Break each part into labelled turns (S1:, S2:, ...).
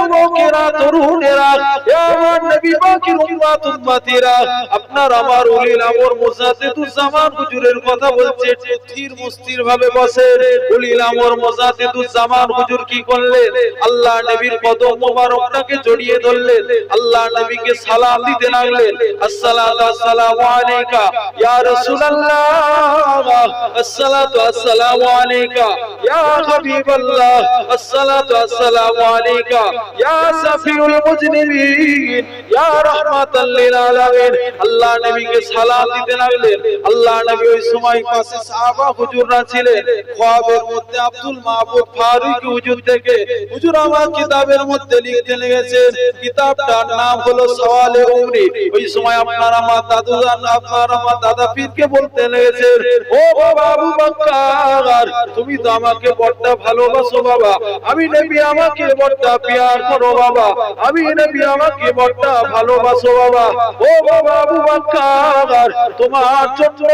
S1: যুবকেরা, তরুণেরা, এ আমার নবী পাকের উম্মত উম্মতিরা, আপনার আমার উলিল আমর মুজাদ্দিদুজ জামান হুজুরের কথা বলছে, স্থির মুস্তির ভাবে বসে। উলিল আমর মুজাদ্দিদুজ জামান হুজুর কি করলেন? আল্লাহ নবীর কদম মোবারকটাকে জড়িয়ে ধরলেন, আল্লাহ নবীকে সালাম দিতে লাগলেন, আসসালাতু আসসালামু আলাইকা ইয়া রাসূলুল্লাহ, আসসালাতু আসসালামু আলাইকা ইয়া হাবিবাল্লাহ, আসসালাতু আসসালামু আলাইকা ইয়া সাফিউল মুজনিবিন ইয়া রাহমাতাল লিল আলামিন। আল্লাহ নবীকে সালাম দিতে লাগলেন। আল্লাহ নবী ওই সময় পাশে সাহাবা হুজুররা ছিলেন। খ্বাবের মধ্যে আব্দুল মাহবুব ফারুকী হুজুর থেকে হুজুর আমার কিতাবের মধ্যে লিখতে লেগেছেন, কিতাবটার নাম হলো সওয়ালে উমরি। ওই সময় আপনার আমার দাদুজান, আপনার আমার দাদা পীরকে বলতে লেগেছেন, ও বাবা আবু বকর, তুমি তো আমাকে বড্ড ভালোবাসো বাবা, আমি নবী আমাকে বড্ড প্যার করো বাবা, আমি নবী আমাকে বড্ড ভালোবাসো বাবা। ও বাবা আবু বকর, তোমার জন্য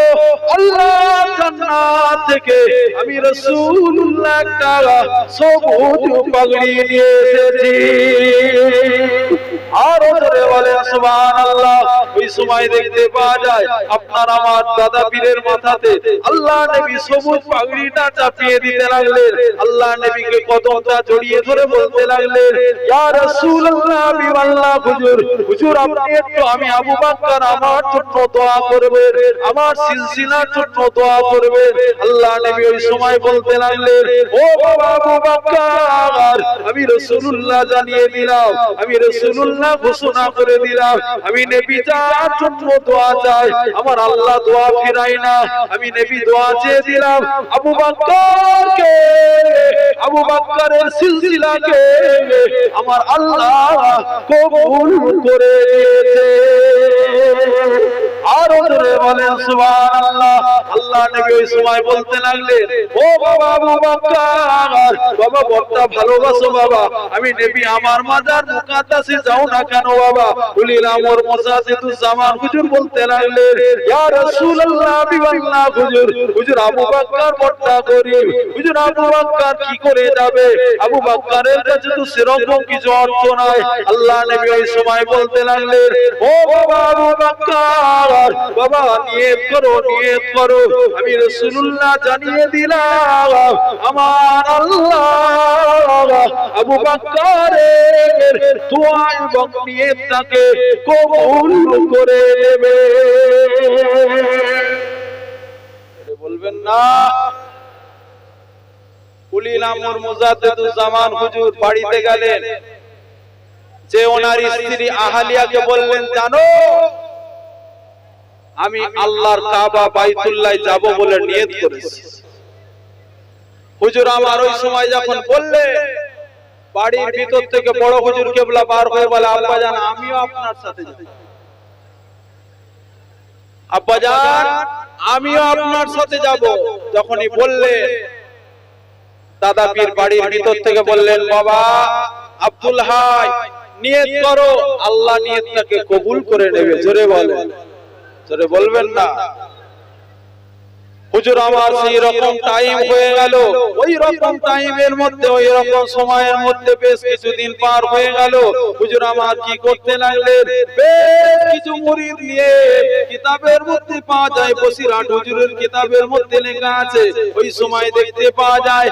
S1: আল্লাহ জান্নাত থেকে আমি রাসূলুল্লাহ একটা সবুজ পাগড়ি নিয়ে এসেছি। আর জোরে বলেন সুবহানাল্লাহ। ওই সময় দেখতে পাওয়া যায় আপনার আমার দাদা পীরের মাথাতে আল্লাহ নবী সবুজ পাগড়িটা চাপিয়ে দিতে লাগলেন। আল্লাহ নবীকে কদমটা জড়িয়ে ধরে বলতে লাগলেন, ইয়া রাসূলুল্লাহ বিআল্লাহ হুজুর, হুজুর আপনি একটু আমি আবু বকর আমার জন্য দোয়া করবেন, আমার সিলসিলার জন্য দোয়া করবেন। আল্লাহ নবী ওই সময় বলতে লাগলেন, ও বাবা আবু বকর, আমি রাসূলুল্লাহ জানিয়ে দিলাম, আমি রাসূলুল্লাহ ঘোষণা করে দিলাম, আমি নবী যার জন্য দোয়া চাই আমার আল্লাহ দোয়া ফিরায় না। আমি নবী দোয়া চেয়ে দিলাম, আবু বকরকে, আবু বকরের সিলসিলাকে আমার আল্লাহ কবুল করে নিয়েছে। আর জোরে বলেন সুবহানাল্লাহ। আল্লাহ নবী ওই সময় বলতে লাগলেন, ও বাবা আবু বকর, বাবা বড় ভালোবাসো বাবা, আমি নবী আমার মাজার মুকাদ্দাসে যাও না কেন বাবা। উলিল আমর মুজাদ্দিদুজ জামান হুজুর বলতে লাগলেন, ইয়া রাসূলুল্লাহ বিআল্লাহ হুজুর, হুজুর আবু বকর বড় গরীব, হুজুর আবু বকর কি করে যাবে, আবু বকরের কাছে তো সেরকম কিছু অর্থ নাই। আল্লাহ নবী ওই সময় বলতে লাগলেন, ও বাবা আবু বকর, বাবা নিয়ত করো, নিয়ত করো, আমি রাসূলুল্লাহ জানিয়ে দিলাম আমার আল্লাহ আবু বকরের দোয়া এবং নিয়তটাকে কবুল করে নেবে। বলবেন না? উলিল আমর মুজাদ্দিদুজ জামান হুজুর বাড়িতে গেলেন, যে ওনার স্ত্রী আহালিয়াকে বললেন, জানো আমি আল্লাহর কাবা বাইতুল্লাহ যাব বলে নিয়ত করেছি। হুজুর আমার ওই সময় যখন বললে, বাড়ির ভিতর থেকে বড় হুজুর কেবলা বার হয়ে বলে, আব্বাজান আমিও আপনার সাথে যাব, আব্বাজান আমিও আপনার সাথে যাব। যখনই বললে, দাদা পীর বাড়ির ভিতর থেকে বললেন, বাবা আব্দুল হাই নিয়ত করো, আল্লাহ নিয়তটাকে কবুল করে নেবে। জোরে বলেন, জোরে বলবেন না? হুজুর আমার সেই রকম টাইম হয়ে গেল, ওই রকম টাইমের মধ্যে, ওই রকম সময়ের মধ্যে বেশ কিছুদিন পার হয়ে গেল। হুজুর আমার কি করতে লাগলেন, বেশ কিছু মুরিদ নিয়ে, কিতাবের মধ্যে পাওয়া যায়, বসিরহাট হুজুরের কিতাবের মধ্যে লেখা আছে, ওই সময় দেখতে পাওয়া যায়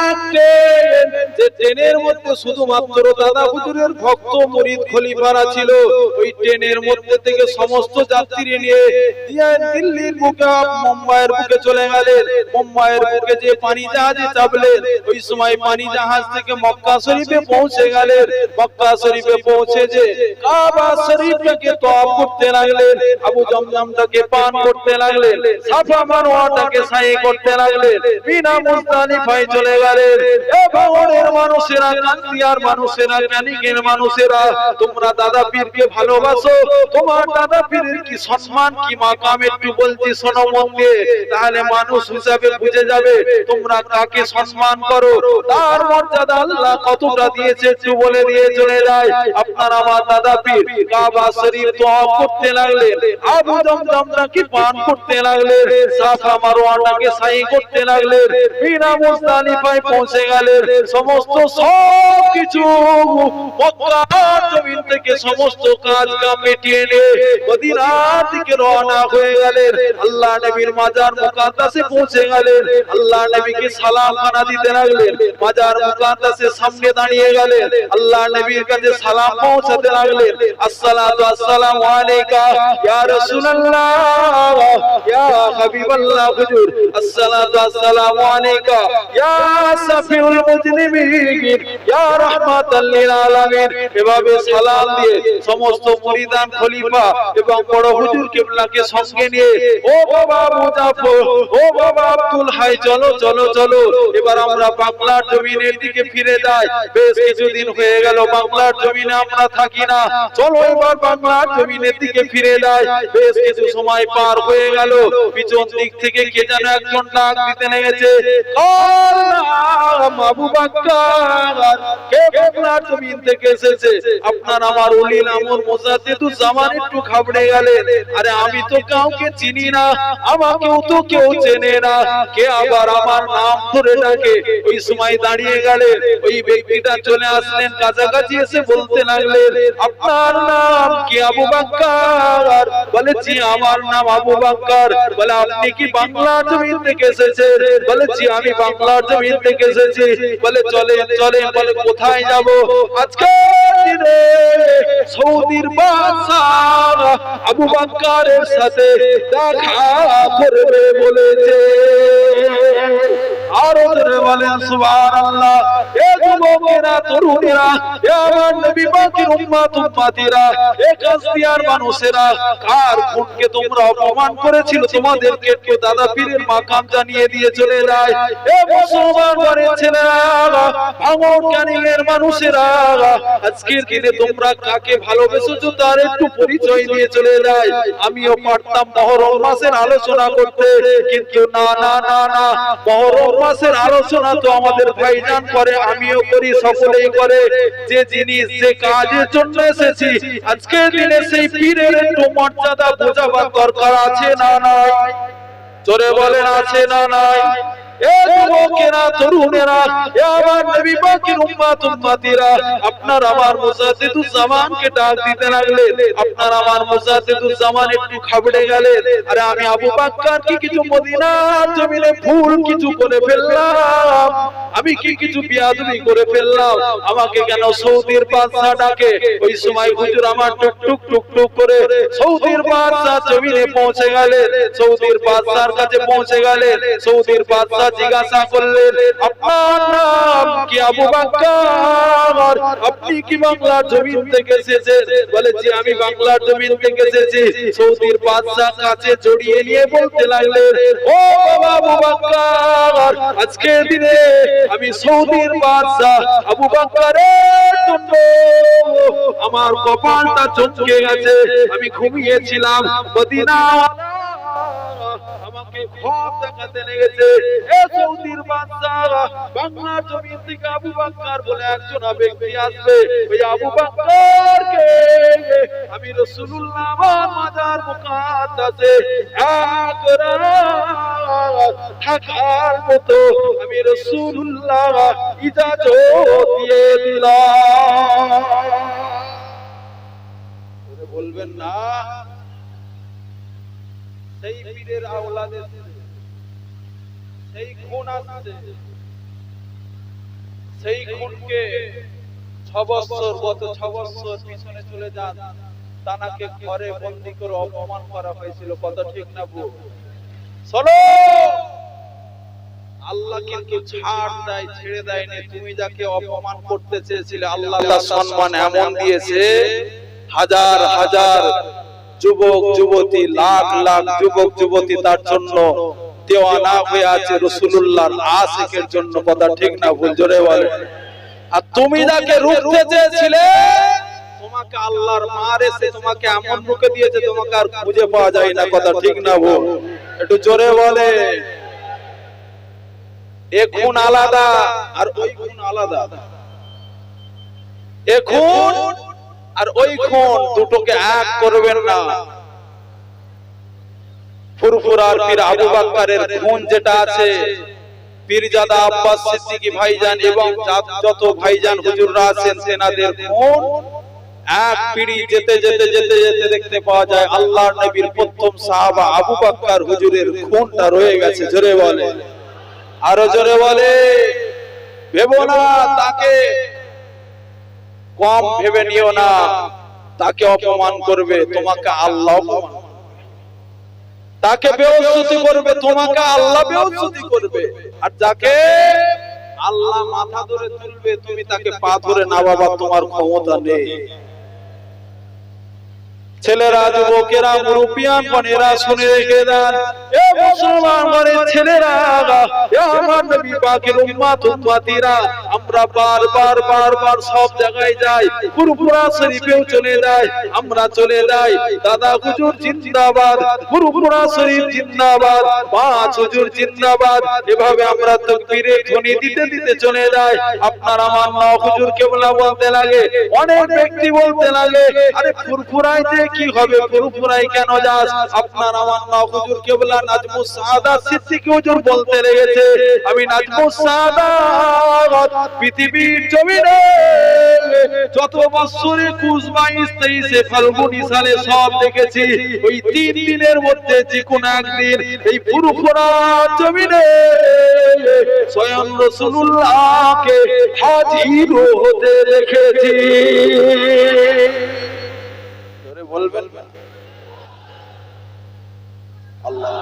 S1: এক ট্রেন, যে ট্রেনের মধ্যে শুধুমাত্র দাদা হুজুরের ভক্ত মুরিদ খলিফারা ছিল। ওই ট্রেনের মধ্যে থেকে সমস্ত যাত্রী নিয়ে দিল্লির বুকে, মুম্বাইয়ের বুকে চলে গেলেন। মুম্বাইয়ের বুকে যে পানি জাহাজে চাপলেন, ওই সময় পানি জাহাজ থেকে মক্কা শরীফে পৌঁছে গেলেন। মক্কা শরীফে পৌঁছে যে কাবা শরীফটাকে তওয়াফ করতে লাগলেন, আবু জমজমটাকে পান করতে লাগলেন, সাফা মারওয়াটাকে সাই করতে লাগলেন, মিনা মুজদালিফায় চলে গেলেন। এ ভাঙড়ের মানুষেরা, কান্দিয়ার মানুষেরা, ক্যানিংয়ের মানুষেরা, তোমরা দাদা পীরকে ভালোবাসো, তোমার দাদা পীরের কি সম্মান, কি মাকাম একটু বলছি শোনো মন দিয়ে। তাহলে মানুষ হিসাবে বুঝে যাবে তোমরা কাকে সম্মান করো, তার মর্যাদা আল্লাহ কতটা দিয়েছে একটু বলে দিয়ে চলে যায়। আপনার আমার দাদা পীর কাবা শরীফ তওয়াফ করতে লাগলেন, আবু জমজমটাকে পান করতে লাগলেন, সাফা মারওয়াটাকে সাই করতে লাগলেন, মিনা মুজদালিফায় পৌঁছে গেলেন। সমস্ত সব কিছু মক্কার জমিন থেকে সমস্ত কাজ কাম মিটিয়ে নিয়ে মদিনার দিকে রওনা হয়ে গেলেন। আল্লাহ নবীর মাজার মুকাদ্দাসে পৌঁছে গেলেন, আল্লাহ নবীকে সালাম খানা দিতে লাগলেন, মাজার মুকাদ্দাসের সামনে দাঁড়িয়ে গেলেন, আল্লাহ নবীর কাছে সালাম পৌঁছাতে লাগলেন। আসসালাতু আসসালামু আলাইকা ইয়া রাসূলুল্লাহ ইয়া হাবিবাল্লাহ হুজুর, আসসালাতু আসসালামু আলাইকা ইয়া সাফিউল মুজনিমিন ইয়া রাহমাতাল লিল আলামিন। এভাবে সালাম দিয়ে সমস্ত মুরিদান খলিফা এবং বড় হুজুর কিবলাকে সঙ্গে নিয়ে ও বাবা মুজাফর, ও বাবা আব্দুল হাই, চলো চলো চলো এবার আমরা বাংলার জমিনের দিকে ফিরে যাই। বেশ কিছুদিন হয়ে গেল বাংলার জমিনে আমরা থাকি না, চলো এবার বাংলার জমিনের দিকে ফিরে যাই। বেশ কিছু সময় পার হয়ে গেল, পিছন দিক থেকে কে যেন একজন ডাক দিতে লেগেছে, আবু বকর, কে বাংলার জমিন থেকে এসেছে? আপনার আমার উলিল আমর মুজাদ্দিদুজ জামান একটু ঘাবড়ে গেলেন, আরে আমি তো কাউকে চিনি না, আমাকেও তো কেউ চেনে না, কে আবার আমার নাম ধরে ডাকে। ওই সময় দাঁড়িয়ে গেলেন, ওই ব্যক্তিটা চলে আসলেন, কাছাকাছি এসে বলতে লাগলেন, আপনার নাম কি আবু বকর? বলে জি আমার নাম আবু বকর। বলে আপনি কি বাংলার জমিন থেকে এসেছেন? বলে জি আমি বাংলার জমিন থেকে এসেছি। বলে চলেন চলেন। বলে কোথায় যাব? আজকে দিনে সৌদির বাদশাহ আবু বকরের সাথে দেখা করবে বলেছে। আরো ধরে বলেন সুবহানাল্লাহ। এ যুবকেরা, তরুণেরা, এ আমার নবী পাকের উম্মত উম্মতিরা, এ কাসদিয়ার মানুষেরা, কার খুনকে তোমরা অপমান করেছিল তোমাদেরকে একটু দাদা পীরের মাকাম জানিয়ে দিয়ে চলে যায়। এ মুসলমান ঘরের ছেলেরা, ভাঙন ক্যানিং এর মানুষেরা, আজকের দিনে তোমরা কাকে ভালোবেসেছো তার একটু পরিচয় দিয়ে চলে যায়। আমিও পারতাম মহরম মাসের আলোচনা করতে, কিন্তু না না না না, মহরম মাসের আলোচনা তো আমাদের ভাইজান করে, আমিও করি, সকলেই করে। যে জিনিস যে কাজের জন্য এসেছি আজকের দিনে সেই পীরের একটু মর্যাদা বোঝাবার দরকার আছে না নাই? জোরে বলেন আছে না নাই? এ যুবকেরা, তরুণেরা, এ আমার নবী পাকের উম্মত উম্মতিরা, আপনার আমার মুজাদ্দিদুজ জামানকে ডাক দিতে লাগলেন। আপনার আমার মুজাদ্দিদুজ জামান একটু ঘাবড়ে গেলেন, আরে আমি আবু বকর কি কিছু মদিনার জমিনে ভুল কিছু করে ফেললাম? আমি কি কিছু বিয়াদবি করে ফেললাম? আমাকে কেন সৌদির বাদশা ডাকে? ওই সময় হুজুর আমার টুক টুক টুক টুক করে সৌদির বাদশা জমিনে পৌঁছে গেলেন। সৌদির বাদশার কাছে পৌঁছে গেলেন। সৌদির বাদশা জিজ্ঞাসা করলেন, আপনার নাম কি আবু বকর? আপনি কি বাংলার জমিন থেকে এসেছেন? বলে জি আমি বাংলার জমিন থেকে এসেছি। সৌদির বাদশা কাছে জড়িয়ে নিয়ে বলতে লাগলেন, ও বাবা আবু বকর, আজকের দিনে আমি সৌদির বাদশা আবু বকরের জন্য আমার কপালটা চমকে গেছে। আমি ঘুমিয়েছিলাম, মদিনা আমাকে ভয় দেখাতে লেগেছে। এ সৌদির বাদশা, বাংলার জমিন থেকে আবু বকর বলে একজন ব্যক্তি আসবে, ওই আবু বকরকে আমি রাসূলুল্লাহ আমার মাজার মুকাদ্দাসে এক রাত থাকার মতো আমি রাসূলুল্লাহ ইজাজত দিয়ে দিলাম। বলবেন না সেই পীরের আওলাদের সেই খুন আসছে, সেই খুনকে 6 বছর, গত 6 বছর পিছনে চলে যান, তানাকে ঘরে বন্দী করে অপমান করা হয়েছিল। কত ঠিক না ভুল? চলো, আল্লাহ কিন্তু ছাড় দেয়, ছেড়ে দেয়নি। তুমি যাকে অপমান করতে চেয়েছিলে আল্লাহ তার সম্মান এমন দিয়েছে, হাজার হাজার যুবক যুবতী, লাখ লাখ যুবক যুবতী তার জন্য দেওয়ানা হয়ে আছে, রাসূলুল্লাহর আশিকের জন্য। কথা ঠিক না ভুল? জোরে বলে। আর তুমি যাকে রুখতে চেয়েছিলে তোমাকে আল্লাহর মার এসে তোমাকে এমন মুখে দিয়েছে তোমাকে আর খুঁজে পাওয়া যায় না। কথা ঠিক না বল? একটু জোরে বলে। এ খুন আলাদা আর ওই খুন আলাদা। এ খুন আর ওই খুন দুটোকে এক করবেন না। ফুরফুরার পীর আবু বকরের খুন যেটা আছে, পীরজাদা আব্বাস সিদ্দিকী ভাইজান এবং যত ভাইজান হুজুররা আছেন তেনাদের খুন এক পিড়ি যেতে যেতে যেতে যেতে দেখতে পাওয়া যায় আল্লাহর নবীর প্রথম সাহাবা আবু বকর হুজুরের খুনটা রয়ে গেছে। জোরে বলে, আরো জোরে বলে। ভেবো না তাকে কম ভেবে নিও না, তাকে অপমান করবে তোমাকে আল্লাহ অপমান করবে, তাকে বেইজ্জতি করবে তোমাকে আল্লাহ বেইজ্জতি করবে, আর যাকে আল্লাহ মাথা ধরে তুলবে তুমি তাকে পা ধরে নামাবার তোমার ক্ষমতা নেই। ছেলেরা, যুবকেরা, মুরব্বিয়ান বোনেরা শুনে রেখে দেন, এ মুসলমান ঘরের ছেলেরা, এ আমার নবী পাকের উম্মত উম্মতিরা, আমরা বারবার বারবার সব জায়গায় যাই, ফুরফুরা শরীফেও চলে যাই, আমরা চলে যাই দাদা হুজুর জিন্দাবাদ, ফুরফুরা শরীফ জিন্দাবাদ, পাঁচ হুজুর জিন্দাবাদ, এভাবে আমরা তাকবীরের ধ্বনি দিতে দিতে চলে যাই। আপনার আমার মা হুজুর কেবলা বলতে লাগে, অনেক ব্যক্তি বলতে লাগে, আরে ফুরফুরাইতে কি হবে, ফুরফুরাই কেন যাস? আপনার আমার মা হুজুর কেবলা নাজমুস সাআদাত সিদ্দিকী হুজুর বলতে লেগেছে, আমি নাজমুস সাআদাত পৃথিবীর জমিনে যত বছরে 21, 22, 23 ফাল্গুনী সালে সব দেখেছি, ওই 3 দিনের মধ্যে যে কোন একদিন এই ফুরফুরা জমিনে স্বয়ং রাসূলুল্লাহকে হাজির হতে রেখেছি। বলবেন আল্লাহ।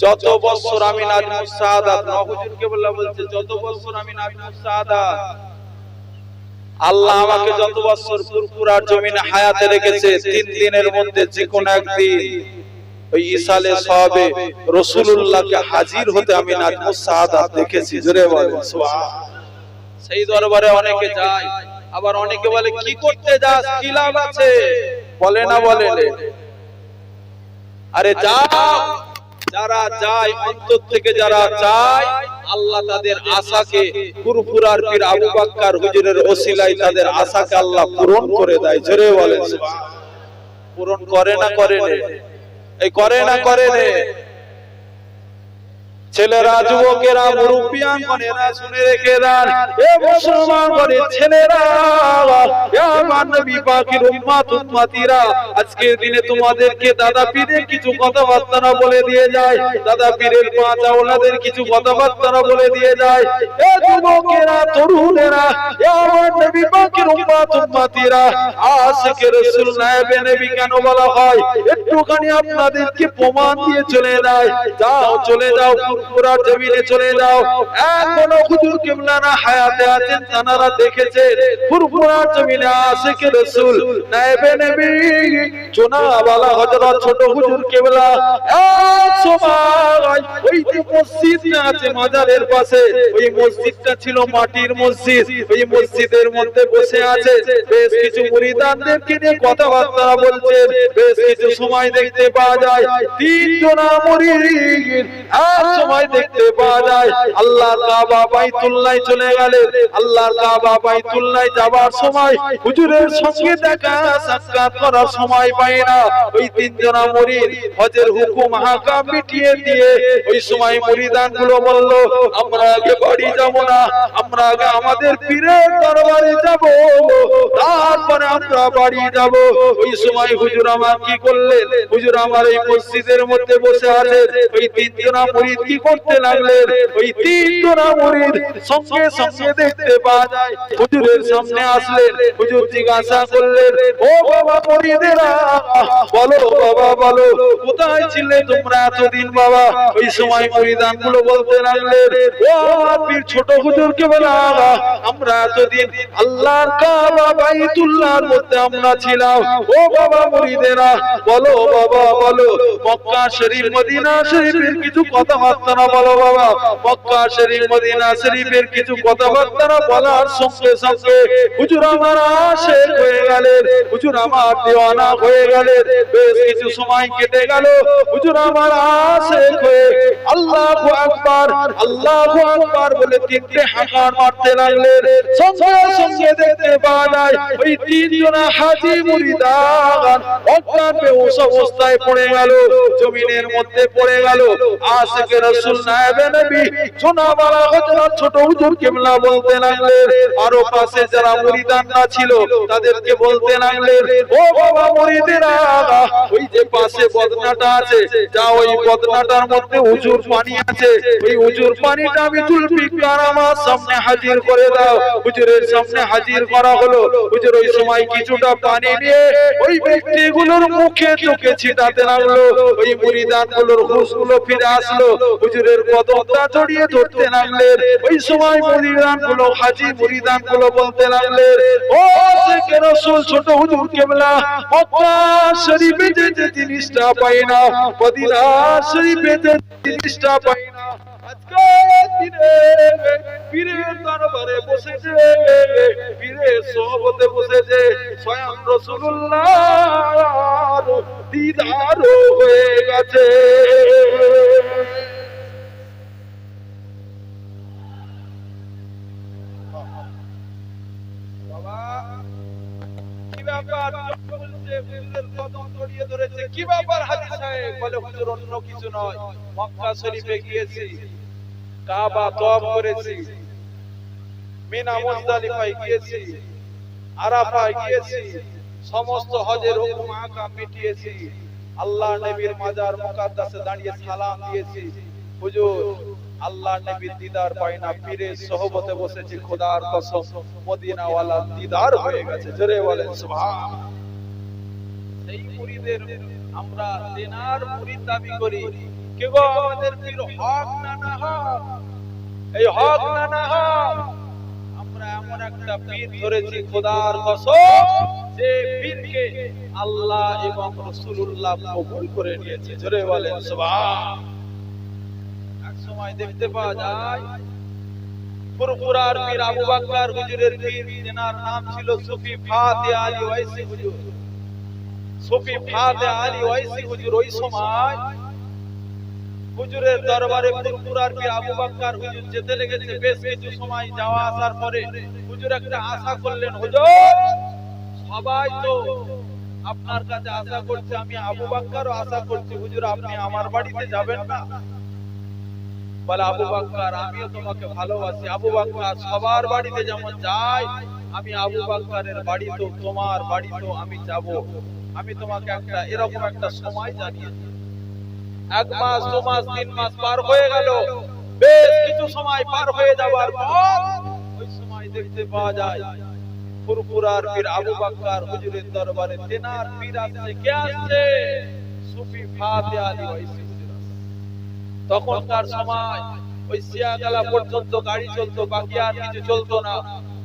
S1: যত বছর আমি নাজমুস সাআদাত, হুজুরকে বলছে যত বছর আমি নাজমুস সাআদাত, আল্লাহ আমাকে যত বছর ফুরফুরার জমিনে হায়াতে রেখেছে, 3 দিনের মধ্যে যে কোন একদিন ওই ইসালে সবে রাসূলুল্লাহকে হাজির হতে আমি নাজমুস সাআদাত দেখেছি। জোরে বলেন সুবহান। সেই দরবারে অনেকে যায়, আবার অনেকে বলে কি করতে যাস, কি লাভ আছে? বলে না বলে, আরে যাও, যারা যায় অন্তর থেকে যারা চায় আল্লাহ তাদের আশাকে ফুরফুরার পীর আবু বকর হুজুরের ওসিলায় তাদের আশাকে আল্লাহ পূরণ করে দেয়। জোরে বলেন সুবহান। পূরণ করে না করে নে, এই করে না করে নে। ছেলেরা, যুবকেরা, মুরব্বিয়ান বোনেরা শুনে রেখে দেন, এ মুসলমান ঘরের ছেলেরা, এ আমার নবী পাকের উম্মত উম্মতিরা, আজকের দিনে তোমাদেরকে দাদা পীরের কিছু কথাবার্তা বলে দিয়ে যায়, দাদা পীরের পাঁচ আওলাদের কিছু কথাবার্তা বলে দিয়ে যায়। এ যুবকেরা, তরুণেরা, এ আমার নবী পাকের উম্মত উম্মতিরা, আশিকে রাসূল নায়েবে নবী কেন বলা হয় একটুখানি আপনাদেরকে প্রমাণ দিয়ে চলে যায়। যাও, চলে যাও ফুরফুরার জমিনে চলে যাও। এখনো হুজুর কিবলারা হায়াতে আছেন, তারা দেখেছেন ফুরফুরার জমিনে আশিকে রাসূল নায়েবে নবী জনাবালা হযরত ছোট হুজুর কিবলা এক সময় ওই যে মসজিদটা আছে মাজারের পাশে, ওই মসজিদটা ছিল মাটির মসজিদ, ওই মসজিদের মধ্যে বসে আছে বেশ কিছু মুরিদানদেরকে নিয়ে কথাবার্তা বলছে। বেশ কিছু সময় দেখতে পাওয়া যায় 3 জনা মুরিদ এক সময় দেখতে পাওয়া যায় আল্লাহর কাবা বাইতুল্লাহ চলে গেলেন। আল্লাহর কাবা বাইতুল্লাহ যাবার সময় হুজুরের সঙ্গে দেখা সাক্ষাৎ করার সময় পায় না। ওই 3 জনা মুরিদ হজের হুকুম হাকাম মিটিয়ে দিয়ে ওই সময় মুরিদানগুলো বলল, আমরা আগে বাড়ি যাব না, আমরা আগে আমাদের পীরের দরবারে যাব, তারপরে আমরা বাড়ি যাব। ওই সময় হুজুর আমার কি করলেন, হুজুর আমার এই মসজিদের মধ্যে বসে আছেন। ওই 3 জনা মুরিদ কি করতে লাগলেন, ওই 3 জনা মুরিদ সঙ্গে সঙ্গে দেখতে পাওয়া যায় হুজুরের সামনে আসলেন। হুজুর জিজ্ঞাসা করলেন, ও বাবা মুরিদেরা, বলো বাবা বলো, কোথায় ছিলে তোমরা এতদিন বাবা? ওই সময় মুরিদানগুলো বলতে লাগলেন, ও আমার পীর ছোট হুজুরকে বলা, আমরা এতদিন আল্লাহ আল্লাহর কাবা বাইতুল্লাহর মধ্যে আমরা ছিলাম। ও বাবা মুরিদেরা বলো, বাবা বলো, মক্কা শরীফ মদিনা শরীফের কিছু কথাবার্তা না বলো বাবা। মক্কা শরীফ মদিনা শরীফের কিছু কথাবার্তা না বলার সঙ্গে সঙ্গে হুজুর আমার আশিক হয়ে গেলেন, হুজুর আমার দিওয়ানা হয়ে গেলেন। বেশ কিছু সময় কেটে গেল, হুজুর আমার আশিক হয়ে আল্লাহু আকবার আল্লাহু আকবার বলে তিনটে হাঁকার মারতে লাগলেন। সঙ্গে সঙ্গে দেখতে পাওয়া যায় ওই তিনজনা হাজী মুরিদান অজ্ঞান বেহুশ অবস্থায় পড়ে গেল, জমিনের মধ্যে পড়ে গেল। আশিক রাসূল নায়েবে নবী জনাবালা হযরত ছোট হুজুর কিবলা বলতে লাগলেন, আরো পাশে যারা মুরিদানরা ছিল তাদেরকে বলতে লাগলেন, ও বাবা মুরিদেরা, ওই যে পাশে বদনাটা আছে, যা ওই বদনাটার মধ্যে হুজুর পানি আছে, ওই হুজুর পানিটা আমি জুলফিকার আমার সামনে হাজির করে দাও। হুজুরের সামনে হাজির করা হলো। হুজুর ওই সময় কিছুটা পানি নিয়ে ওই ব্যক্তিগুলোর মুখে চোখে ছিটাতে লাগলো। ওই মুরিদানগুলোর হুঁশগুলো ফিরে আসলো, হুজুরের কদমটা জড়িয়ে ধরতে লাগলেন। ওই সময় মুরিদানগুলো হাজী মুরিদানগুলো বলতে লাগলেন, ও আশিক রাসূল ছোট হুজুর কিবলা, মক্কা শরীফে যে জিনিসটা পাই না, মদিনা শরীফে যে জিনিসটা পাই না, আজকে দিনে পীরের দরবারে বসেছে, পীরের সোহবতে বসেছে, স্বয়ং রাসূলুল্লাহর দিদার হয়ে গেছে। বাবা কি ব্যাপার? হুজুরের কদম জড়িয়ে ধরেছে, কি ব্যাপার হাজী সাহেব? বলে হুজুর অন্য কিছু নয়, মক্কা শরীফে গিয়েছি, কাবা তওয়াফ করেছি, মিনা মুজদালিফায় গিয়েছি, আরাফায় গিয়েছি, সমস্ত হজের হুকুম আহকাম মিটিয়েছি, আল্লাহ নবীর মাজার মুকাদ্দাসে দাঁড়িয়ে সালাম দিয়েছি। হুজুর আল্লাহ নবীর দিদার পাই না, পীরের সোহবতে বসেছি, খোদার কসম মদিনা ওয়ালা দিদার হয়ে গেছে। জোরে বলেন সুবহান। সেই মুরিদের আমরা তেনার মুরিদ দাবি করি। কে গো আমাদের পীর হক না না হক? এই হক না না হক? আমরা এমন একটা পীর ধরেছি খোদার কসম, যে পীরকে আল্লাহ এবং রাসূলুল্লাহ কবুল করে নিয়েছে। জোরে বলেন সুবহান। এক সময় দেখতে পাওয়া যায় ফুরফুরার পীর আবু বকর হুজুরের পীর, তেনার নাম ছিল সুফি ফাতে আলী ওয়াইসি হুজুর। সুফি ফাতে আলী ওয়াইসি হুজুর ওই সময় হুজুরের দরবারে ফুরফুরার পীর আবু বকর হুজুর যেতে লেগেছে। বেশ কিছু সময় যাওয়া আসার পরে হুজুর একটা আশা করলেন, হুজুর সবাই তো আপনার কাছে আশা করছে, আমি আবু বকরও আশা করছি, হুজুর আপনি আমার বাড়িতে যাবেন না? বলে আবু বকর আমিও তোমাকে ভালোবাসি। আবু বকর সবার বাড়িতে যেমন যায়, আমি আবু বকরের বাড়িতেও, তোমার বাড়িতেও আমি যাব। আমি তোমাকে একটা এরকম একটা সময় জানিয়ে দিই। 1 মাস 2 মাস 3 মাস পার হয়ে গেল। বেশ কিছু সময় পার হয়ে যাওয়ার পর ওই সময় দেখতে পাওয়া যায় ফুরফুরার পীর আবু বকর হুজুরের দরবারে তেনার পীর আসছে। কে আসছে? সুফি ফাতে আলী ওয়াইসি হুজুর। তখনকার সময় ওই সিয়াগালা পর্যন্ত গাড়ি চলতো, বাকি আর কিছু চলতো না।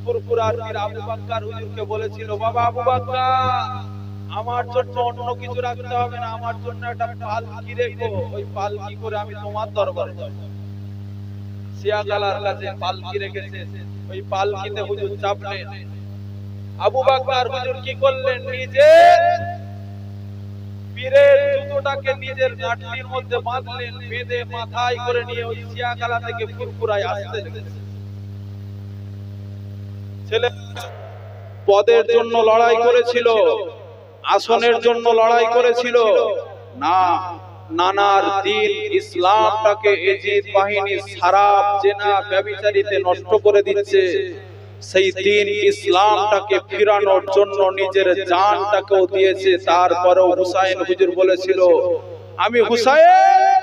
S1: ফুরফুরার পীর আবু বকর হুজুরকে বলেছিল, বাবা আবু বকর আমার জন্য অন্য কিছু রাখতে হবে না, আমার জন্য একটা পালকি রেখো, ওই পালকি করে আমি তোমার দরবারে যাব। সিয়াগালার কাছে পালকি রেখেছে, ওই পালকিতে হুজুর চাপলেন। আবু বকর হুজুর কি করলেন? নিজে পীরের জুতোটাকে নিজের গাঁটলির মধ্যে বাঁধলেন, বেঁধে মাথায় করে নিয়ে ওই সিয়াগালা থেকে ফুরফুরায় আসতে লেগেছে। ছেলে পদের জন্য লড়াই করেছিল, আসনের জন্য লড়াই করেছিল না, নানার দিন ইসলামটাকে এজিদ বাহিনী সারাপ জেনা ব্যভিচারিতে নষ্ট করে দিচ্ছে। সেই দিন ইসলামটাকে ফিরানোর জন্য নিজের জানটাকেও দিয়েছে। তারপরেও হুসাইন হুজুর বলেছিল, আমি হুসাইন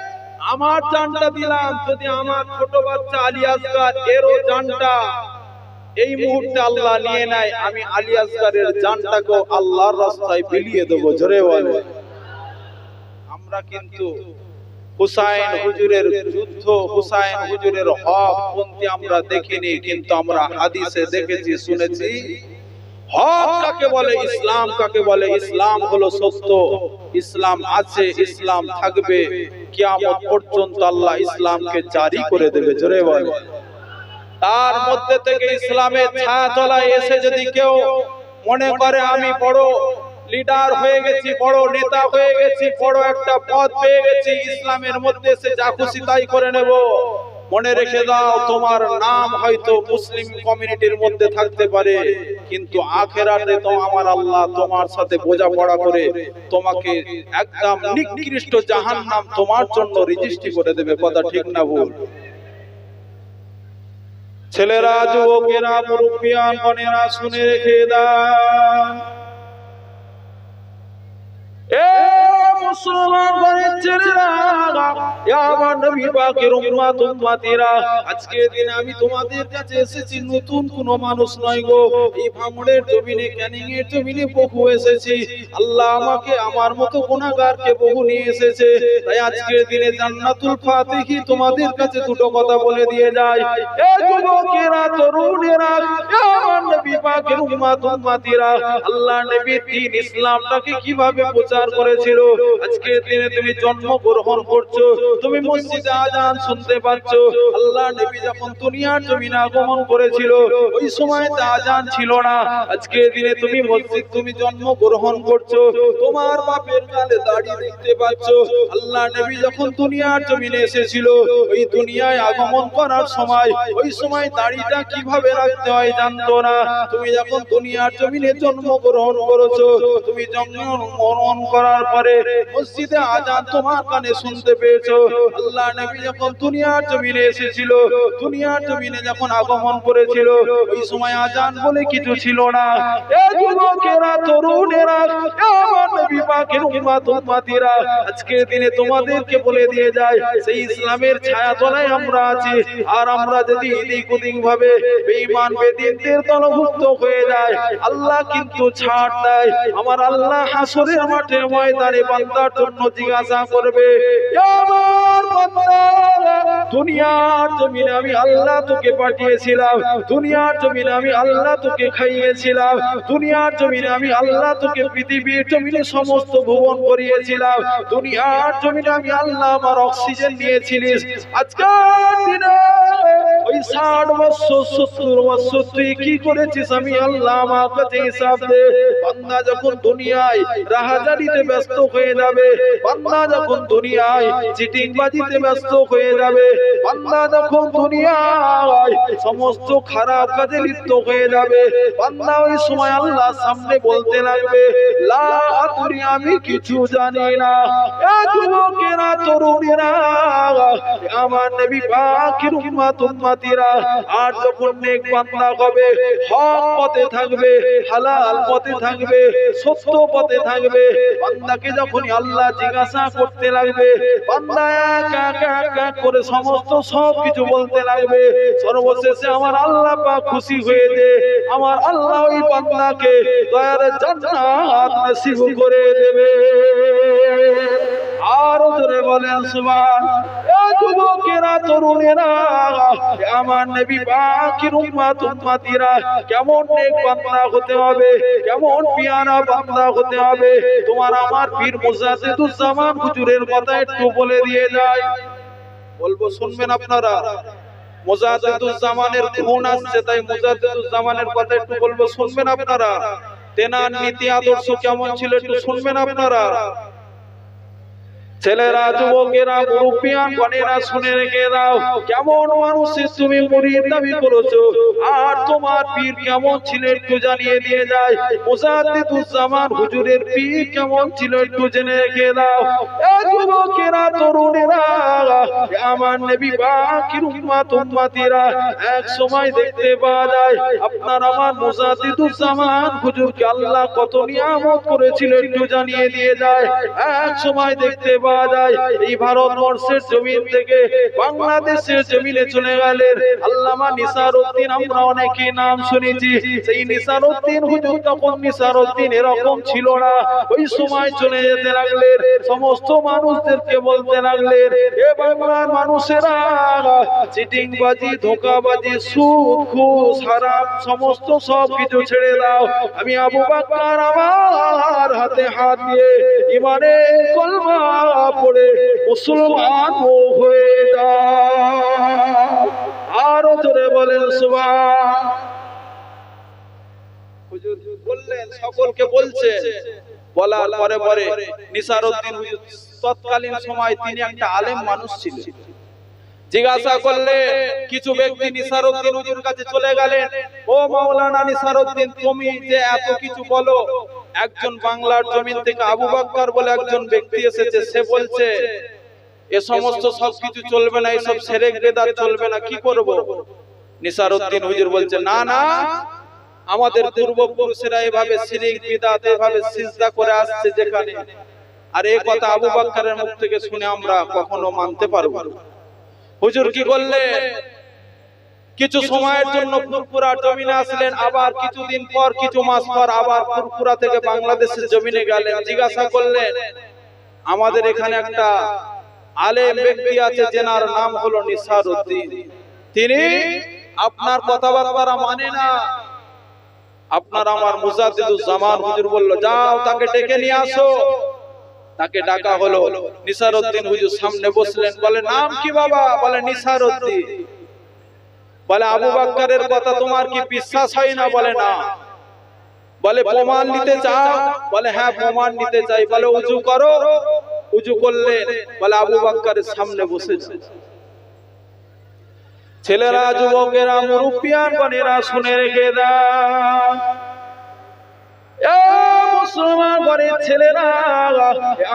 S1: আমার জানটা দিলাম, যদি আমার ছোট বাচ্চা আলী আসগার এরও জানটা এই মুহূর্তে আল্লাহ নিয়ে নেয়, আমি আলী আসগারের জানটাকেও আল্লাহর রাস্তায় বিলিয়ে দেব। জোরে বলে। আমরা কিন্তু হুসাইন হুজুরের যুদ্ধ, হুসাইন হুজুরের হক পন্থী আমরা দেখিনি, কিন্তু আমরা হাদিসে দেখেছি, শুনেছি হক কাকে বলে, ইসলাম কাকে বলে। ইসলাম হলো সত্য, ইসলাম আছে, ইসলাম থাকবে, কিয়ামত পর্যন্ত আল্লাহ ইসলামকে জারি করে দেবে। জোরে বলে। তার মধ্যে থেকে ইসলামের ছায়া তলায় এসে যদি কেউ মনে করে আমি বড় লিডার হয়ে গেছি, বড় নেতা হয়ে গেছি, বড় একটা পদ পেয়ে গেছি, ইসলামের মধ্যে সে যা খুশি তাই করে নেব, মনে রেখে দাও তোমার নাম হয়তো মুসলিম কমিউনিটির মধ্যে থাকতে পারে, কিন্তু আখেরাতে তো আমার আল্লাহ তোমার সাথে বোঝাপড়া করে তোমাকে একদম নিকৃষ্ট জাহান্নাম তোমার জন্য রেজিস্ট্রি করে দেবে। কথা ঠিক না ভুল? ছেলেরা, যুবকেরা, মুরব্বিয়ান গণেরা শুনে রেখে দাও, মুসলমান ঘরের ছেলেরা, আমার নবী পাকের উম্মত উম্মতিরা, আজকের দিনে আমি তোমাদের কাছে এসেছি নতুন কোন মানুষ নয় গো। এই ভাঙড়ের জমিনে, ক্যানিং এর জমিনে বহু এসেছি। আল্লাহ আমাকে আমার মতো গুনাহগারকে বহু নিয়ে এসেছে। তাই আজকের দিনে জান্নাতুল ফাতিহি তোমাদের কাছে দুটো কথা বলে দিয়ে যায়। এ যুবকেরা, তরুণেরা, আমার নবী পাকের উম্মত উম্মতিরা, আল্লাহ নবী দ্বীন ইসলামটাকে কিভাবে প্রচার করেছিল। আজকের দিনে তুমি জন্মগ্রহণ করছো, তুমি মসজিদে আযান শুনতে পাচ্ছ। আল্লাহ নবী যখন দুনিয়ার জমিনে আগমন করেছিল ওই সময় তা আযান ছিল না। আজকের দিনে তুমি মসজিদ, তুমি জন্মগ্রহণ করছো, তোমার বাপের গালে দাড়ি দেখতে পাচ্ছ। আল্লাহ নবী যখন দুনিয়ার জমিনে এসেছিল ওই দুনিয়ায় আগমন করার সময় ওই সময় দাড়িটা কিভাবে রাখতে হয় জানতো না। তুমি যখন দুনিয়ার জমিনে জন্মগ্রহণ করেছো, তুমি জন্মগ্রহণ করার পরে মসজিদে আযান তোমার কানে শুনতে পেয়েছো। আল্লাহ নবী যখন দুনিয়ার জমিনে এসেছিল, দুনিয়ার জমিনে যখন আগমন করেছিল ওই সময় আযান বলে কিছু ছিল না। এ যুবকেরা, তরুণেরা, আমার নবী পাকের উম্মত উম্মতিরা, আজকের দিনে তোমাদেরকে বলে দিয়ে যায় সেই ইসলামের ছায়া তলায় আমরা আছি। আর আমরা যদি এদিক ওদিক ভাবে বেঈমান বেদিনদের দলভুক্ত হয়ে যায়, আল্লাহ কিন্তু ছাড় দেয়। আমার আল্লাহ হাসরের মাঠে ময়দানে বান্দার জন্য জিজ্ঞাসা করবে, আমার বান্দা, দুনিয়ার জমিনে আমি আল্লাহ তোকে পাঠিয়েছিলাম, দুনিয়ার জমিনে আমি আল্লাহ তোকে খাইয়েছিলাম, দুনিয়ার জমিনে আমি আল্লাহ তোকে পৃথিবীর জমিনে সমস্ত ভুবন করিয়েছিলাম, দুনিয়ার জমিনে আমি আল্লাহ আমার অক্সিজেন নিয়েছিলিস। আজকের দিনে ওই 60 বছর 70 বছর তুই কি করেছিস আমি আল্লাহ আমার কাছে হিসাব দে। বান্দা যখন দুনিয়ায় রাহাজারিতে ব্যস্ত হয়ে যাবে, বান্দা যখন দুনিয়ায় চিটিংবাজিতে ব্যস্ত হয়ে যাবে, বান্দা যখন দুনিয়ায় সমস্ত খারাপ কাজে লিপ্ত হয়ে যাবে, বান্দা ওই সময় আল্লাহর সামনে বলতে লাগবে, লা আদরি, আমি কিছু জানি না। এ যুবকেরা, তরুণেরা, আমার নবী পাকের উম্মত উম্মতিরা, আর যখন নেক বান্দা হবে, হক পথে থাকবে, হালাল পথে থাকবে, সত্য পথে থাকবে, বান্দাকে যখন আল্লাহ জিজ্ঞাসা করতে লাগবে, বান্দা এক এক করে সমস্ত সব কিছু বলতে লাগবে, সর্বশেষে আমার আল্লাহ পাক খুশি হয়ে যে আমার আল্লাহ ওই বান্দাকে দয়ার জান্নাত নসিব করে দেবে। আর জোরে বলেন সুবহান। এ যুবকেরা, তরুণেরা, আমার নবী পাকের উম্মত উম্মতিরা, কেমন নেক বান্দা হতে হবে, কেমন পিয়ারা বান্দা হতে হবে, তোমার আমার পীর মুজাদ্দিদুজ জামান হুজুরের কথা একটু বলে দিয়ে যায়। বলবো, শুনবেন আপনারা? মুজাদ্দিদুজ জামানের খুন আসছে, তাই মুজাদ্দিদুজ জামানের কথা একটু বলবো, শুনবেন আপনারা? তেনার নীতি আদর্শ কেমন ছিল একটু শুনবেন আপনারা? ছেলেরা, যুবকেরা, মুরব্বিয়ান গণেরা শুনে রেখে দাও, কেমন মানুষের তুমি মুরিদ দাবি করেছো, আর তোমার পীর কেমন ছিল একটু জানিয়ে দিয়ে যায়। মুজাদ্দিদুজ জামান হুজুরের পীর কেমন ছিল একটু জেনে রেখে দাও। এ যুবকেরা, তরুণেরা, আমার নবী পাকের উম্মত উম্মতিরা, এক সময় দেখতে পাওয়া যায় আপনার আমার মুজাদ্দিদুজ জামান হুজুরকে আল্লাহ কত নিয়ামত করেছিল একটু জানিয়ে দিয়ে যায়। এক সময় দেখতে পাওয়া যায়। এই ভারতবর্ষের জমিন থেকে বাংলাদেশের জমিনে চলে গেলেন আল্লামা নিসারউদ্দিন। আমরা অনেকে নাম শুনেছি। সেই নিসারউদ্দিন হুজুর তখন নিসারউদ্দিন এরকম ছিল না। ওই সময় চলে যেতে লাগলেন, সমস্ত মানুষদেরকে বলতে লাগলেন, এ বাংলার মানুষেরা, চিটিংবাজি, ধোঁকাবাজি, সুদ, ঘুষ, হারাম সমস্ত সব কিছু ছেড়ে দাও। আমি আবু বকর আমার হাতে হাত দিয়ে ইমানে কলমা পড়ে মুসলমান হয়ে যাও। আরো জোরে বলেন সুবহান। হুজুর বললেন, সকলকে বলছে। বলার পরে পরে নিসারউদ্দিন হুজুর তৎকালীন সময় তিনি একটা আলেম মানুষ ছিলেন। জিজ্ঞাসা করলে কিছু ব্যক্তি নিসারউদ্দিন হুজুর কাছে চলে গেলেন, ও মাওলানা নিসারউদ্দিন, তুমি যে এত কিছু বলো, একজন বাংলার জমিন থেকে আবু বকর বলে একজন ব্যক্তি এসেছে, সে বলছে এ সমস্ত সবকিছু চলবে না, এসব শিরক বিদআত চলবে না, কি করব? নিসারউদ্দিন হুজুর বলছে, না না, আমাদের পূর্বপুরুষেরা এভাবে শিরক বিদআত এভাবে সিজদা করে আসছে যেখানে, আর এই কথা আবু বকরের মুখ থেকে শুনে আমরা কখনো মানতে পারবো না। হুজুর কি করলেন, কিছু সময়ের জন্য ফুরফুরা জমিনে আসলেন, আবার কিছুদিন পর কিছু মাস পর আবার ফুরফুরা থেকে বাংলাদেশের জমিনে গেলেন। জিজ্ঞাসা করলেন, আমাদের এখানে একটা আলেম ব্যক্তি আছে যেনার নাম হলো নিসারউদ্দিন, তিনি আপনার কথাবার্তা মানে না, আপনার আমার মুজাদ্দিদুজ জামান। হুজুর বলল, যাও তাকে ডেকে নিয়ে আসো। তাকে ডাকা হলো। নিসারউদ্দিন হুজুর সামনে বসলেন। বলে, নাম কি বাবা? বলে, নিসারউদ্দিন। বলে, আবু বকরের কথা তোমার কি বিশ্বাস হয় না? বলে, না। বলে, প্রমাণ নিতে চাও? বলে, হ্যাঁ প্রমাণ নিতে চাই। বলে, উজু করো। উজু করলেন। বলে, আবু বকরের সামনে বসেছে। ছেলেরা, যুবকেরা, মুরব্বিয়ান গণেরা শুনে রেখে দাও, মুসলমান ঘরের ছেলেরা,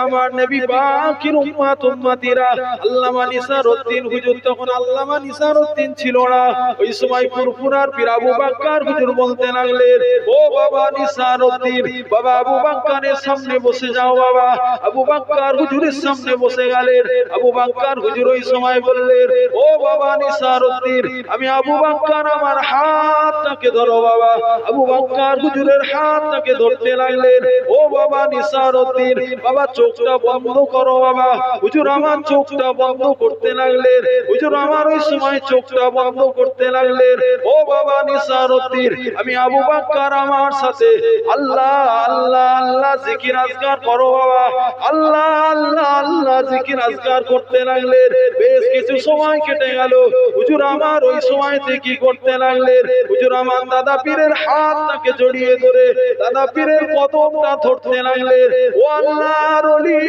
S1: আমার নবী পাকের উম্মত উম্মতিরা, আল্লামা নিসারউদ্দিন হুজুর তখন আল্লামা নিসারউদ্দিন ছিল না। ওই সময় ফুরফুরার পীর আবু বকর হুজুর বলতে লাগলেন, ও বাবা নিসারউদ্দিন, বাবা আবু বকরের সামনে বসে যাও। বাবা আবু বকর হুজুরের সামনে বসে গেলেন। আবু বকর হুজুর ওই সময় বললেন, ও বাবা নিসারউদ্দিন, আমি আবু বকর, আমার হাতটাকে ধরো। বাবা আবু বকর হুজুরের হাতটাকে ধরতে লাগলেন। ও বাবা নিসারউদ্দিন, বাবা চোখটা বন্ধ করো। বাবা হুজুর আমার চোখটা বন্ধ করতে লাগলেন। হুজুর আমার ওই সময় চোখটা বন্ধ করতে লাগলেন। ও বাবা নিসারউদ্দিন, আমি আবু বকর, আমার সাথে আল্লাহ আল্লাহ আল্লাহ জিকির আজকার করো। বাবা আল্লাহ আল্লাহ আল্লাহ জিকির আজকার করতে লাগলেন। বেশ কিছু সময় কেটে গেল। হুজুর আমার ওই সময়তে কি করতে লাগলেন? হুজুর আমার দাদা পীরের হাতটাকে জড়িয়ে ধরে দাদা পীরের কদমটা ধরতে লাগলেন। ও আল্লাহর ওলি,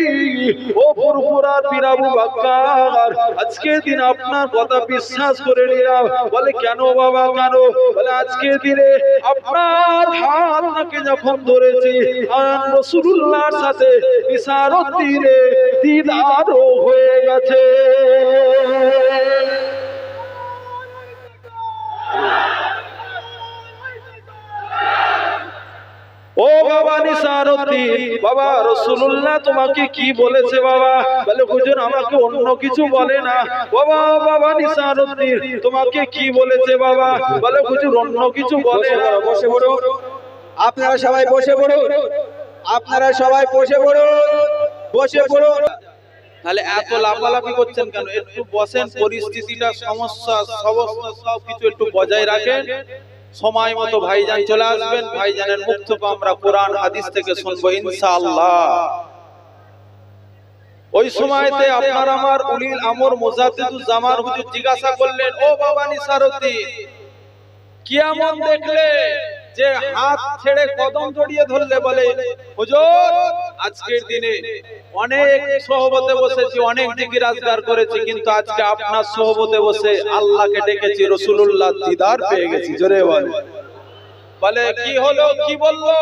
S1: ও ফুরফুরার পীর আবু বকর, আজকের দিন আপনার কথা বিশ্বাস করে নিলাম। বলে, কেন বাবা কেন? বলে, আজকের দিনে আপনার হাতটাকে যখন ধরেছি, আর রাসূলুল্লাহর সাথে নিসারউদ্দিনের দিদার হয়ে গেছে। ও বাবা নিসারউদ্দিন, বাবা রাসূলুল্লাহ তোমাকে কি বলেছে? বাবা বলে, হুজুর আমাকে অন্য কিছু বলে না। বাবা বাবা নিসারউদ্দিন তোমাকে কি বলেছে? বাবা বলে, হুজুর অন্য কিছু বলে না।
S2: বসে পড়ো, আপনারা সবাই বসে পড়ুন, আপনারা সবাই বসে পড়ুন, বসে পড়ুন।
S1: তাহলে এত লাফালাফি করছেন কেন? একটু বসেন, পরিস্থিতিটা, সমস্যা সবকিছু একটু বজায় রাখেন। সময় মতো ভাইজান চলে আসবেন। ভাইজানের মুখ থেকে আমরা কোরআন হাদিস থেকে শুনবো ইনশাআল্লাহ। ওই সময়তে আপনার আমার উলিল আমর মুজাদ্দিদুজ জামান হুজুর জিজ্ঞাসা করলেন, ও বাবা নিসারউদ্দিন, কি এমন দেখলে যে হাত ছেড়ে কদম জড়িয়ে ধরলে? বলে, হুজুর আজকের দিনে অনেক সোহবতে বসেছি, অনেক জিকির আজকার করেছি, কিন্তু আজকে আপনার সোহবতে বসে আল্লাহকে ডেকেছি, রাসূলুল্লাহ দিদার পেয়ে গেছি। জোরে বলে। বলে, কি হলো, কি বললো?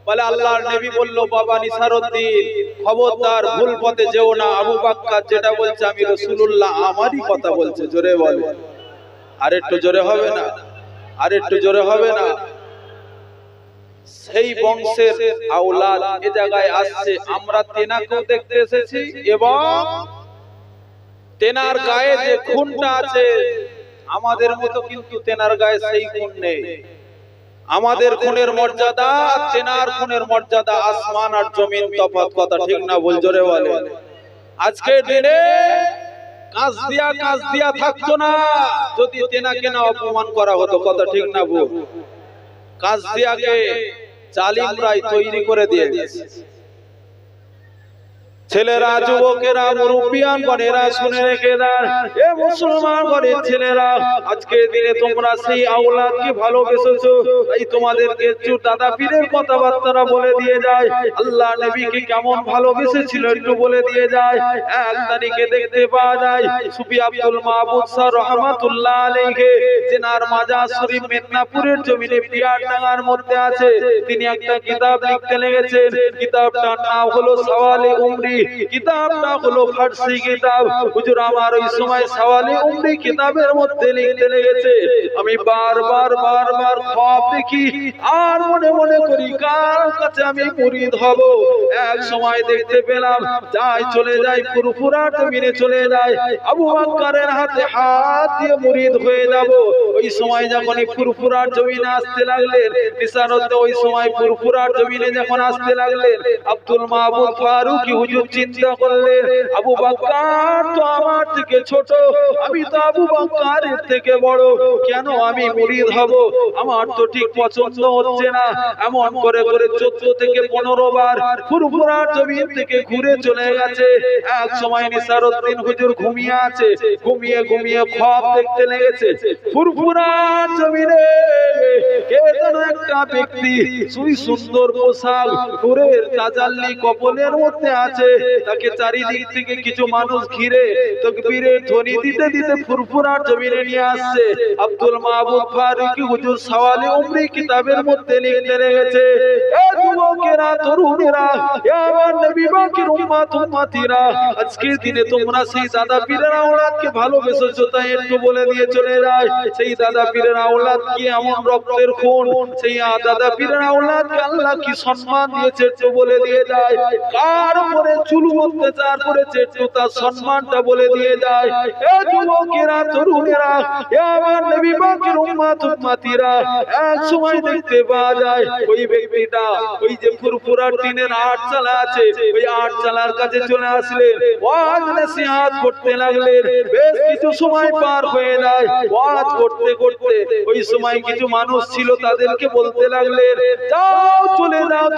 S1: বলে, আল্লাহর নবী বলল, বাবা নিসারউদ্দিন খবরদার ভুল পথে যেও না। আবু বকর যেটা বলছে আমি রাসূলুল্লাহ আমারই কথা বলছে। জোরে বলে। আর একটু জোরে হবে না? আর একটু জোরে হবে না? সেই বংশের আওলাদ এ জায়গায় আসছে। আমরা তেনাকেও দেখতে এসেছি এবং তেনার গায়ে যে খুনটা আছে আমাদের মতো কিন্তু তেনার গায়ে সেই খুন নেই। আমাদের খুনের মর্যাদা তেনার খুনের মর্যাদা আসমান আর জমিন তফাৎ, কথা ঠিক না ভুল? জোরে বলে। আজকের দিনে কাজ দিয়া থাকতো না যদি তেনাকে না অপমান করা হতো, কথা ঠিক না ভুল? কাজ দিয়াকে জালিমরাই তৈরি করে দিয়ে গেছে। ছেলেরা, যুবকেরা, মুরব্বিয়ান গণেরা শুনে রেখে দেন, এ মুসলমান ঘরের ছেলেরা, আজকের দিনে তোমরা সেই আওলাদকে ভালোবেসেছো, তাই তোমাদেরকে একটু দাদা পীরের কথাবার্তা বলে দিয়ে যায়। আল্লাহ নবীকে কেমন ভালোবেসেছিল একটু বলে দিয়ে যায়। এক তারিখে দেখতে পাওয়া যায় সুফি আব্দুল মাহমুদ স্যার রহমাতুল্লাহ আলাইহি, যেনার মাজার শরীফ মেদিনীপুরের জমিনে পিয়ারডাঙ্গার মধ্যে আছে, তিনি একটা কিতাব লিখতে লেগেছেন। কিতাবটার নাম হলো সওয়ালে উমরি। কিতাবটা হলো ফারসি কিতাব। হুজুর আমার ওই সময় সওয়ালে উমরি কিতাবের মধ্যে লিখতে লেগেছে, আমি বারবার খ্বাব দেখি আর মনে মনে করি কার কাছে আমি মুরিদ হব। এক সময় দেখতে পেলাম চলে যায় ফুরফুরা জমিনে চলে যায়, আবু বকরের হাতে হাত দিয়ে মুরিদ হয়ে যাব। ওই সময় যখন ফুরফুরার জমিনে আসতে লাগলেন, নিসারতে ওই সময় ফুরফুরার জমিনে যখন আসতে লাগলেন, আব্দুল মাহমুদ ফারুকী হুজুর চিন্তা করলেন, আবু বকর তো আমার থেকে ছোট, আমি তো আবু বকরের থেকে বড়, কেন আমি মুরিদ হব? আমার তো ঠিক পছন্দ হচ্ছে না। এমন করে 14 থেকে 15 বার ফুরফুরার জমিন থেকে ঘুরে চলে গেছে। এক সময় নিসারউদ্দিন হুজুর ঘুমিয়ে আছে, ঘুমিয়ে খ্বাব দেখতে লেগেছে। ফুরফুরার জমিনে কে যেন একটা ব্যক্তি সুন্দর পোশাক, নূরের তাজাল্লি কপলের মধ্যে আছে, তাকে চারিদিক থেকে কিছু মানুষ ঘিরে তাকবীরের ধ্বনি দিতে দিতে ফুরফুরার জমিনে নিয়ে আসছে। আব্দুল মাহমুদ ফারুকী হুজুর সওয়ালে উমরি কিতাবের মধ্যে লিখতে লেগেছে, এ যুবকেরা, তরুণেরা, এ আমার নবী পাকের উম্মতিরা, আজকের দিনে তোমরা সেই দাদা পীরের আওলাদকে ভালোবেসেছো, তাই একটু বলে দিয়ে চলে যায়, সেই দাদা পীরের আওলাদ কি এমন রক্তের খুন, সেই দাদা পীরের আওলাদকে আল্লাহ কি সম্মান দিয়েছে একটু বলে দিয়ে যায়। কার উপরে জুলুম অত্যাচার করেছে একটু তার সম্মানটা বলে দিয়ে যায়। এ যুবকেরা, তরুণেরা, এ আমার নবী পাকের উম্মতিরা, এক সময় দেখতে পাওয়া যায় ওই ব্যক্তিটা ওই যে ফুরফুরার টিনের আটচালা আছে, ওই আটচালার কাছে চলে আসলেন, ওয়াজ নসিহত করতে লাগলেন। বেশ কিছু সময় পার হয়ে যায়, ওয়াজ করতে করতে ওই সময় কিছু মানুষ ছিল, তাদেরকে বলতে লাগলেন, যাও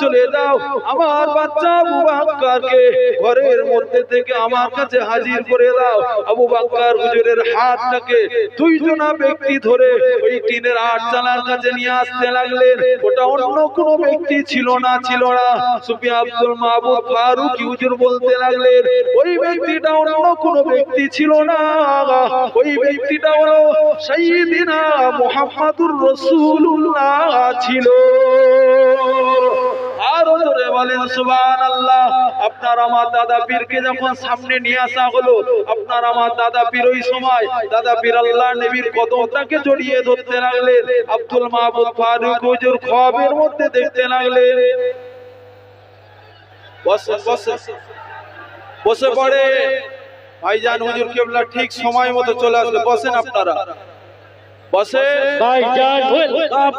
S1: চলে যাও, আমার বাচ্চা আবু বকরকে ঘরের মধ্যে থেকে আমার কাছে হাজির করে দাও। আবু বকর হুজুরের হাতটাকে দুইজনা ব্যক্তি ধরে ওই টিনের আটচালার কাছে নিয়ে আসতে লাগলেন। ওটা অন্য কোনো ব্যক্তি ছিল না। সুফি আব্দুল মাহমুদ ফারুকী হুজুর বলতে লাগলেন, ওই ব্যক্তিটা অন্য কোনো ব্যক্তি ছিল না, ওই ব্যক্তিটা হলো সাইয়্যিদিনা মুহাম্মাদুর রাসূলুল্লাহ ছিল। আর জোরে বলেন সুবহানাল্লাহ। আপনার আমার দাদা পীরকে যখন সামনে নিয়ে আসা হলো, আপনার আমার দাদা পীর ওই সময় দাদা পীর আল্লাহ নবীর কদমটাকে জড়িয়ে ধরতে লাগলেন। আব্দুল মাহমুদ ফারুকী হুজুর খ্বাবের মধ্যে দেখতে লাগলেন, বসে পড়ে ভাইজান হুজুর কেবলা ঠিক সময় মতো চলে আসলে, বসেন আপনারা, বসে ভাইজান ওয়েলকাম।